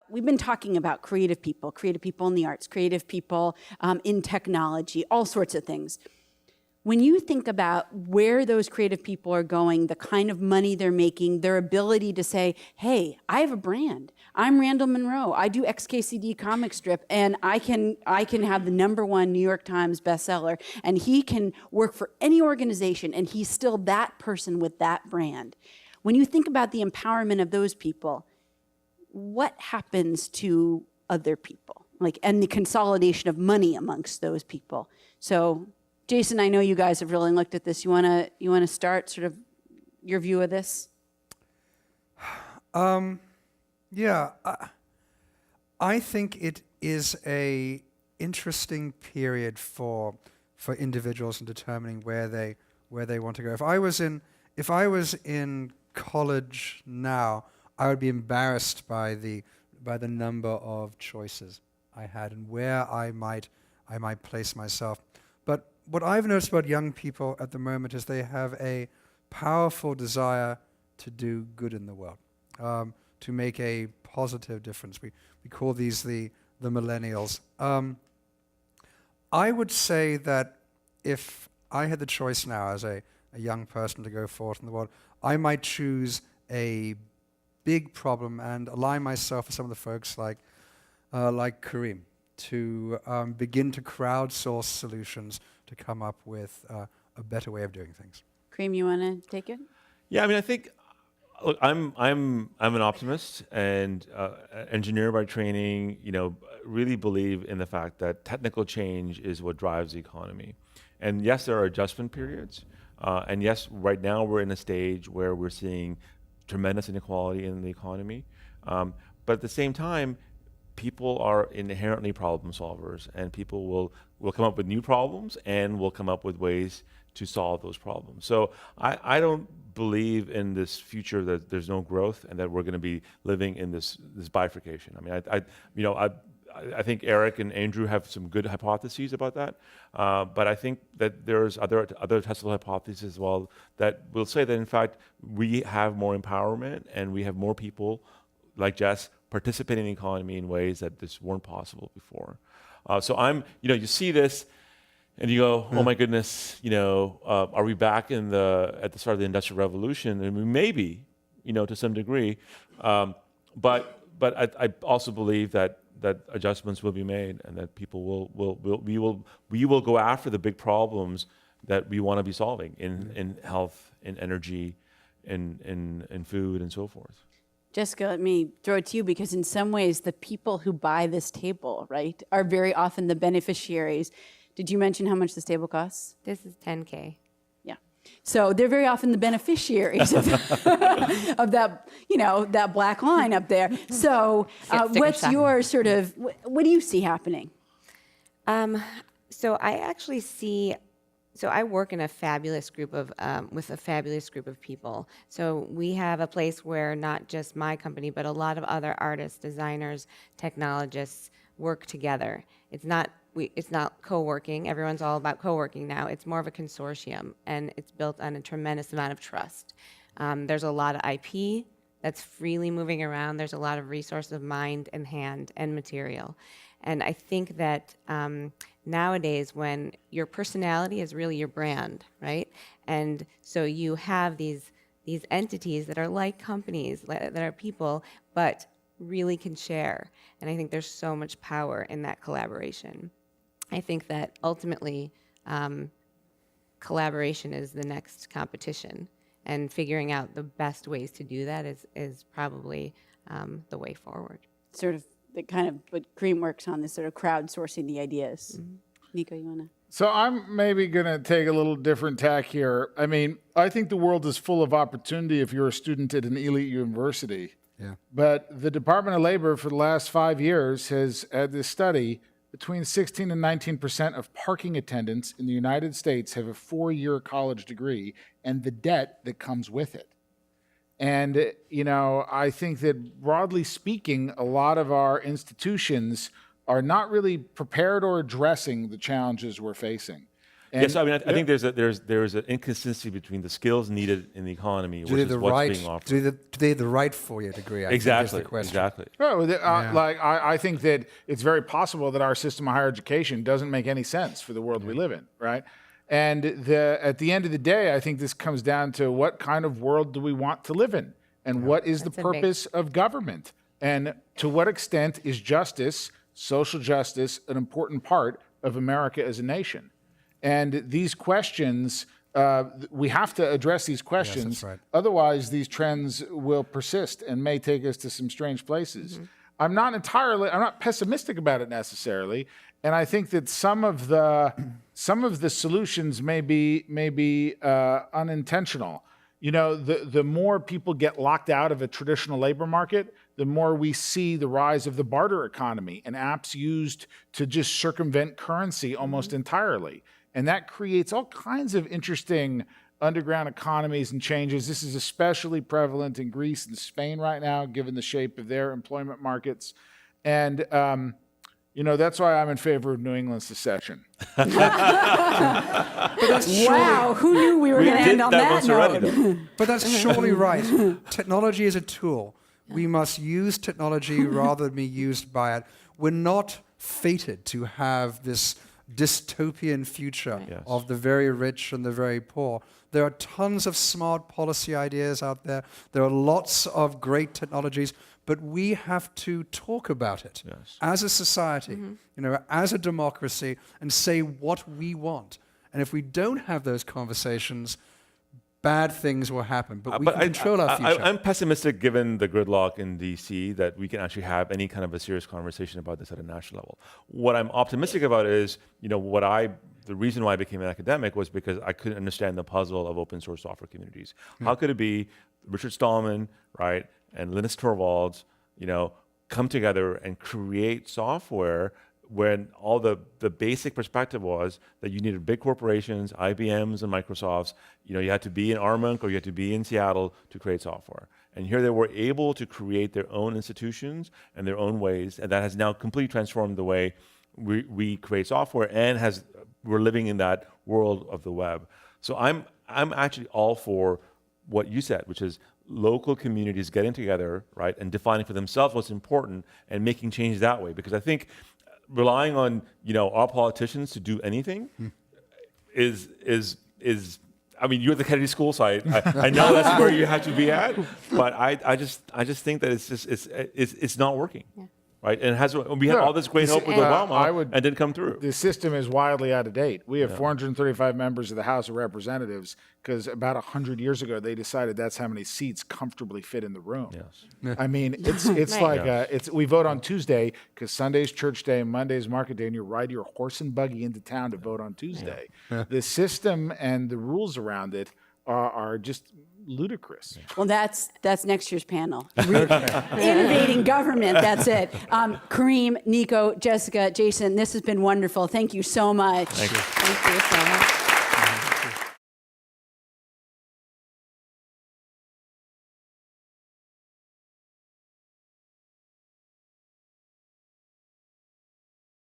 We've been talking about creative people in the arts, creative people in technology, all sorts of things. When you think about where those creative people are going, the kind of money they're making, their ability to say, hey, I have a brand. I'm Randall Monroe. I do XKCD comic strip, and I can have the #1 New York Times bestseller, and he can work for any organization, and he's still that person with that brand. When you think about the empowerment of those people, what happens to other people? And the consolidation of money amongst those people. So, Jason, I know you guys have really looked at this. You wanna start sort of your view of this? Yeah, I think it is a interesting period for individuals in determining where they want to go. If I was in college now, I would be embarrassed by the number of choices I had and where I might place myself. But what I've noticed about young people at the moment is they have a powerful desire to do good in the world, to make a positive difference. We call these the millennials. I would say that if I had the choice now as a young person to go forth in the world, I might choose a big problem and align myself with some of the folks like Karim to begin to crowdsource solutions to come up with a better way of doing things. Karim, you want to take it? Yeah, I mean, I think, look, I'm an optimist and engineer by training. Really believe in the fact that technical change is what drives the economy. And yes, there are adjustment periods. And yes, right now we're in a stage where we're seeing tremendous inequality in the economy. But at the same time, people are inherently problem solvers, and people will come up with new problems and will come up with ways to solve those problems. So I don't believe in this future that there's no growth and that we're going to be living in this bifurcation. I mean, I think Eric and Andrew have some good hypotheses about that, but I think that there's other Tesla hypotheses as well that will say that in fact we have more empowerment and we have more people like Jess participating in the economy in ways that this weren't possible before. So you see this and you go, oh my goodness, are we back at the start of the Industrial Revolution? And we may be, to some degree, but I also believe that adjustments will be made and that people we will go after the big problems that we want to be solving in health, in energy, in food, and so forth. Jessica, let me throw it to you, because in some ways the people who buy this table, right, are very often the beneficiaries. Did you mention how much this table costs? This is $10K. Yeah. So they're very often the beneficiaries of that, that black line up there. So what's your sort of, what do you see happening? So I actually see, I work in a fabulous group of, with a fabulous group of people. So we have a place where not just my company, but a lot of other artists, designers, technologists work together. It's not co-working. Everyone's all about co-working now. It's more of a consortium, and it's built on a tremendous amount of trust. There's a lot of IP that's freely moving around. There's a lot of resource of mind and hand and material. And I think that nowadays, when your personality is really your brand, right? And so you have these entities that are like companies, that are people, but really can share. And I think there's so much power in that collaboration. I think that ultimately, collaboration is the next competition, and figuring out the best ways to do that is probably the way forward. Sort of the kind of what Karim works on, this sort of crowdsourcing the ideas. Mm-hmm. Nicco, you want to? So I'm maybe going to take a little different tack here. I mean, I think the world is full of opportunity if you're a student at an elite university. Yeah. But the Department of Labor for the last 5 years has had this study, between 16 and 19% of parking attendants in the United States have a 4-year college degree and the debt that comes with it. And, I think that broadly speaking, a lot of our institutions are not really prepared or addressing the challenges we're facing. Yes, I mean, I think there's an inconsistency between the skills needed in the economy versus what's being offered. Do they have the right 4-year degree? I think is Exactly, the question. exactly. No, like I think that it's very possible that our system of higher education doesn't make any sense for the world we live in, right? And at the end of the day, I think this comes down to what kind of world do we want to live in, and what is the purpose of government, and to what extent is justice, social justice, an important part of America as a nation? And these questions, we have to address these questions. Yes, that's right. Otherwise, these trends will persist and may take us to some strange places. I'm not pessimistic about it necessarily, and I think that some of the solutions may be unintentional. You know, the more people get locked out of a traditional labor market, the more we see the rise of the barter economy and apps used to just circumvent currency almost entirely. And that creates all kinds of interesting underground economies and changes. This is especially prevalent in Greece and Spain right now, given the shape of their employment markets. And, you know, that's why I'm in favor of New England secession. Wow, who knew we were going to end on that note? But that's surely right. Technology is a tool. We must use technology rather than be used by it. We're not fated to have this dystopian future of the very rich and the very poor. There are tons of smart policy ideas out there. There are lots of great technologies, but we have to talk about it as a society, you know, as a democracy, and say what we want. And if we don't have those conversations, bad things will happen. But we can control our future. I'm pessimistic given the gridlock in DC that we can actually have any kind of a serious conversation about this at a national level. What I'm optimistic about is, you know, the reason why I became an academic was because I couldn't understand the puzzle of open source software communities. How could it be Richard Stallman, right, and Linus Torvalds, you know, come together and create software when all the basic perspective was that you needed big corporations, IBMs and Microsofts, you know, you had to be in Armonk or you had to be in Seattle to create software. And here they were able to create their own institutions and their own ways, and that has now completely transformed the way we create software, and we're living in that world of the web. So I'm actually all for what you said, which is local communities getting together, right, and defining for themselves what's important and making change that way. Because I think relying on, you know, our politicians to do anything is I mean, you're at the Kennedy School site. I know that's where you have to be at, but I just think that it's not working. Right, and we had all this great hope with Obama, and didn't come through. The system is wildly out of date. We have 435 members of the House of Representatives because about 100 years ago they decided that's how many seats comfortably fit in the room. I mean, it's like we vote on Tuesday because Sunday's church day, Monday's market day, and you ride your horse and buggy into town to vote on Tuesday. The system and the rules around it are just ludicrous. Well, that's next year's panel. Innovating government, that's it. Karim, Nicco, Jessica, Jason, this has been wonderful. Thank you so much. Thank you. Thank you so much.